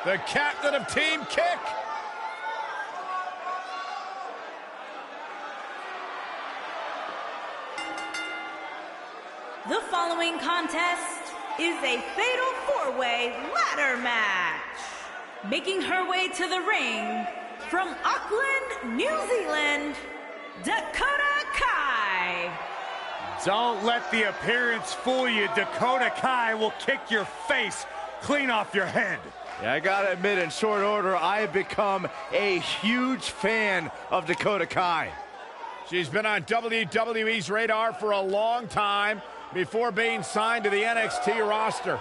The captain of Team Kick. The following contest is a fatal four-way ladder match. Making her way to the ring from Auckland, New Zealand, Dakota Kai. Don't let the appearance fool you. Dakota Kai will kick your face clean off your head. Yeah, I gotta admit, in short order, I have become a huge fan of Dakota Kai. She's been on WWE's radar for a long time before being signed to the NXT roster.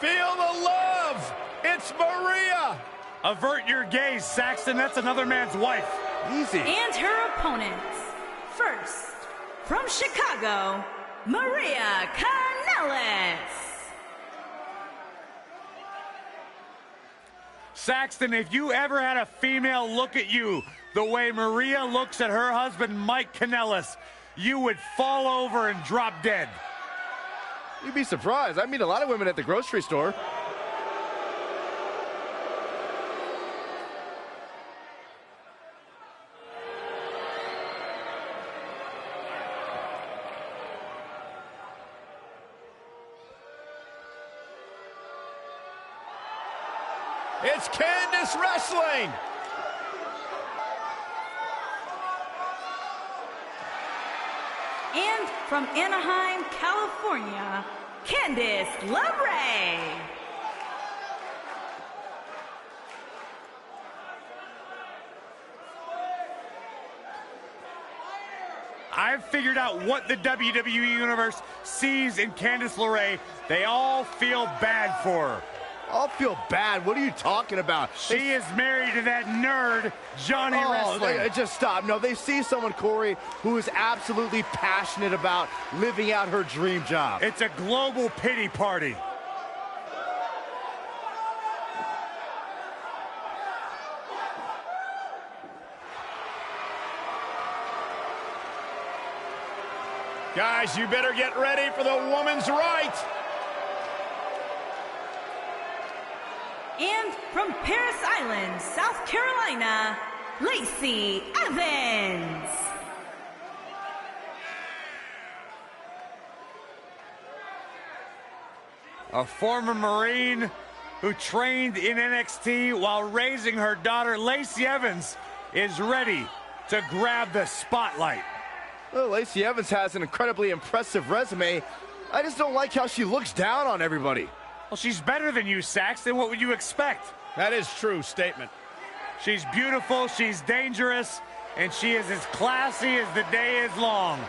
Feel the love! It's Maria! Avert your gaze, Saxton. That's another man's wife. Easy. And her opponents. First, from Chicago, Maria Kanellis. Saxton, if you ever had a female look at you the way Maria looks at her husband, Mike Kanellis, you would fall over and drop dead. You'd be surprised. I meet a lot of women at the grocery store. It's Candice wrestling! And from Anaheim, California, Candice LeRae. I've figured out what the WWE Universe sees in Candice LeRae. They all feel bad for her. I'll feel bad. What are you talking about? She is married to that nerd, Johnny Wrestling. Just stop. No, they see someone, Corey, who is absolutely passionate about living out her dream job. It's a global pity party. Guys, you better get ready for the woman's right. And from Paris Island, South Carolina, Lacey Evans. A former Marine who trained in NXT while raising her daughter, Lacey Evans, is ready to grab the spotlight. Well, Lacey Evans has an incredibly impressive resume. I just don't like how she looks down on everybody. Well, she's better than you, Saxton. What would you expect? That is true statement. She's beautiful, she's dangerous, and she is as classy as the day is long.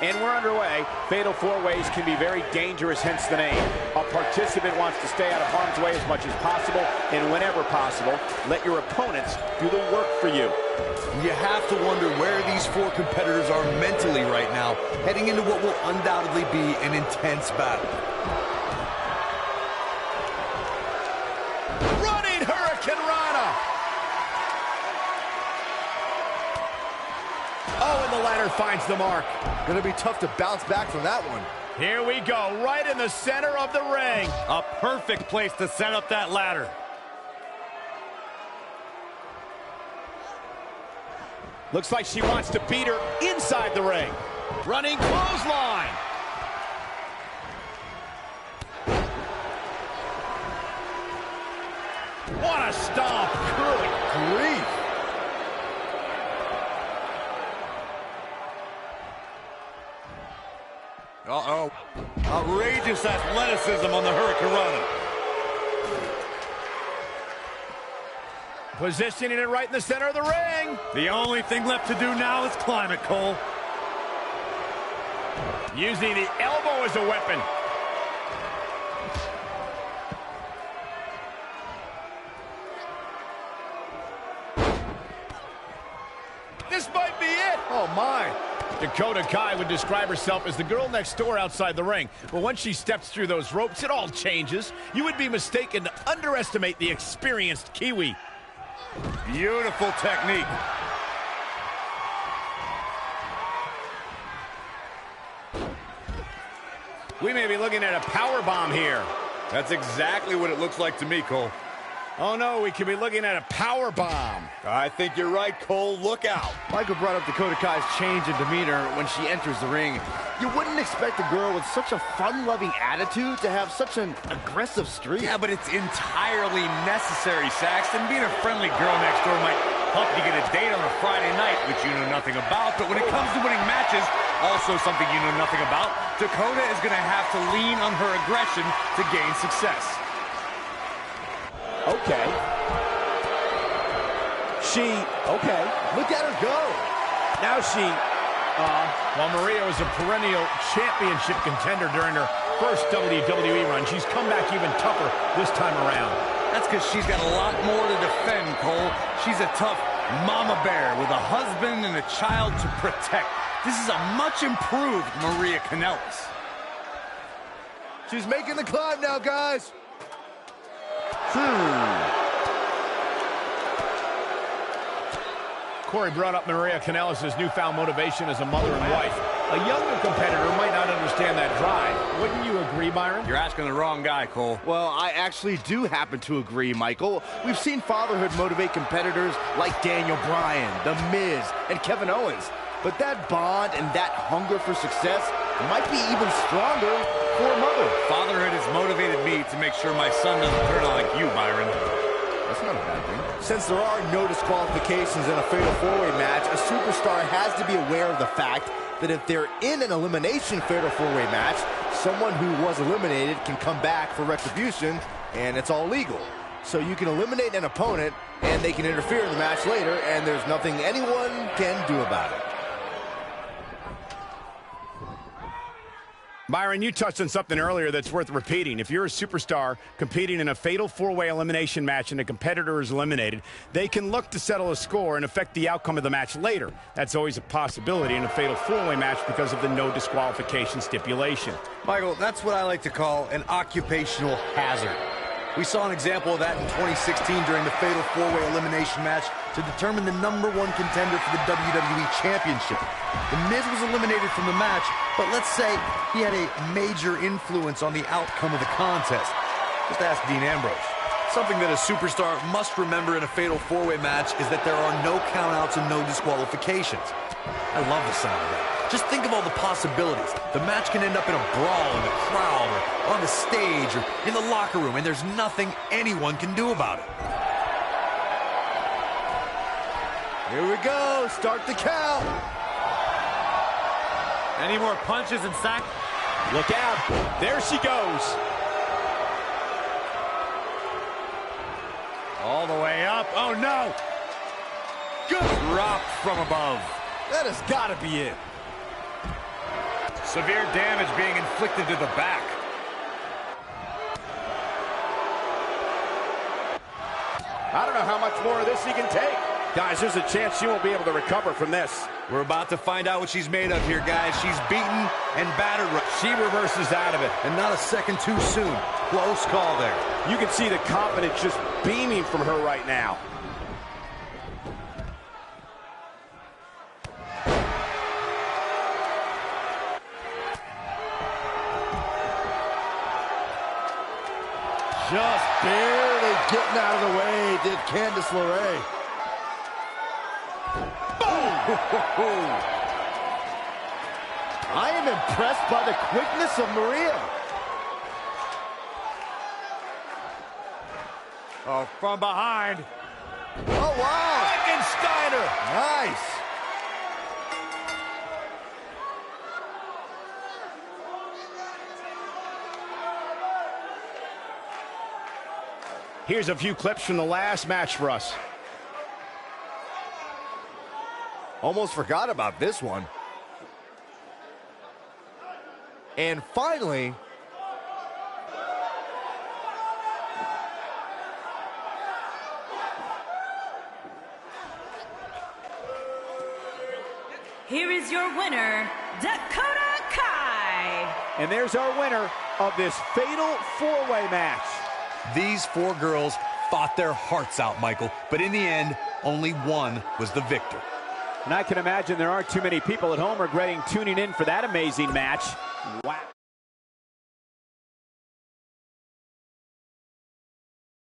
And we're underway. Fatal four-ways can be very dangerous, hence the name. A participant wants to stay out of harm's way as much as possible, and whenever possible, let your opponents do the work for you. You have to wonder where these four competitors are mentally right now, heading into what will undoubtedly be an intense battle. Running Hurricane Rana! Oh, and the ladder finds the mark. Gonna be tough to bounce back from that one. Here we go, right in the center of the ring. A perfect place to set up that ladder. Looks like she wants to beat her inside the ring. Running clothesline. What a stomp. Good grief. Uh-oh. Outrageous athleticism on the Hurricane Rana. Positioning it right in the center of the ring. The only thing left to do now is climb it, Cole. Using the elbow as a weapon. this might be it. Oh, my. Dakota Kai would describe herself as the girl next door outside the ring. But once she steps through those ropes, it all changes. You would be mistaken to underestimate the experienced Kiwi. Beautiful technique. We may be looking at a power bomb here. That's exactly what it looks like to me, Cole. Oh no, we could be looking at a power bomb. I think you're right, Cole. Look out. Michael brought up Dakota Kai's change in demeanor when she enters the ring. You wouldn't expect a girl with such a fun-loving attitude to have such an aggressive streak. Yeah, but it's entirely necessary, Saxton. Being a friendly girl next door might help you get a date on a Friday night, which you know nothing about. But when it comes to winning matches, also something you know nothing about, Dakota is going to have to lean on her aggression to gain success. Okay. Okay. Look at her go. Now While Maria was a perennial championship contender during her first WWE run, she's come back even tougher this time around. That's because she's got a lot more to defend, Cole. She's a tough mama bear with a husband and a child to protect. This is a much improved Maria Kanellis. She's making the climb now, guys. Corey brought up Maria Kanellis' newfound motivation as a mother and wife. A younger competitor might not understand that drive. Wouldn't you agree, Byron? You're asking the wrong guy, Cole. Well, I actually do happen to agree, Michael. We've seen fatherhood motivate competitors like Daniel Bryan, The Miz, and Kevin Owens. But that bond and that hunger for success might be even stronger for a mother. Fatherhood has motivated me to make sure my son doesn't turn out like you, Byron. That's not a bad thing. Since there are no disqualifications in a fatal four-way match, a superstar has to be aware of the fact that if they're in an elimination fatal four-way match, someone who was eliminated can come back for retribution, and it's all legal. So you can eliminate an opponent, and they can interfere in the match later, and there's nothing anyone can do about it. Byron, you touched on something earlier that's worth repeating. If you're a superstar competing in a fatal four-way elimination match and a competitor is eliminated, they can look to settle a score and affect the outcome of the match later. That's always a possibility in a fatal four-way match because of the no disqualification stipulation. Michael, that's what I like to call an occupational hazard. We saw an example of that in 2016 during the fatal four-way elimination match to determine the #1 contender for the WWE Championship. The Miz was eliminated from the match, but let's say he had a major influence on the outcome of the contest. Just ask Dean Ambrose. Something that a superstar must remember in a fatal four-way match is that there are no countouts and no disqualifications. I love the sound of that. Just think of all the possibilities. The match can end up in a brawl in the crowd or on the stage or in the locker room, and there's nothing anyone can do about it. Here we go. Start the count. Any more punches and sack? look out. There she goes. All the way up. Oh, no. Good drop from above. That has got to be it. Severe damage being inflicted to the back. I don't know how much more of this he can take. Guys, there's a chance she won't be able to recover from this. We're about to find out what she's made of here, guys. She's beaten and battered. She reverses out of it. And not a second too soon. Close call there. You can see the confidence just beaming from her right now. Just barely getting out of the way did Candice LeRae. Boom! I am impressed by the quickness of Maria. Oh, from behind. Oh, wow. Frankensteiner. Nice. Here's a few clips from the last match for us. Almost forgot about this one. And finally, here is your winner, Dakota Kai. And there's our winner of this fatal four-way match. These four girls fought their hearts out, Michael, but in the end, only one was the victor. And I can imagine there aren't too many people at home regretting tuning in for that amazing match. Wow.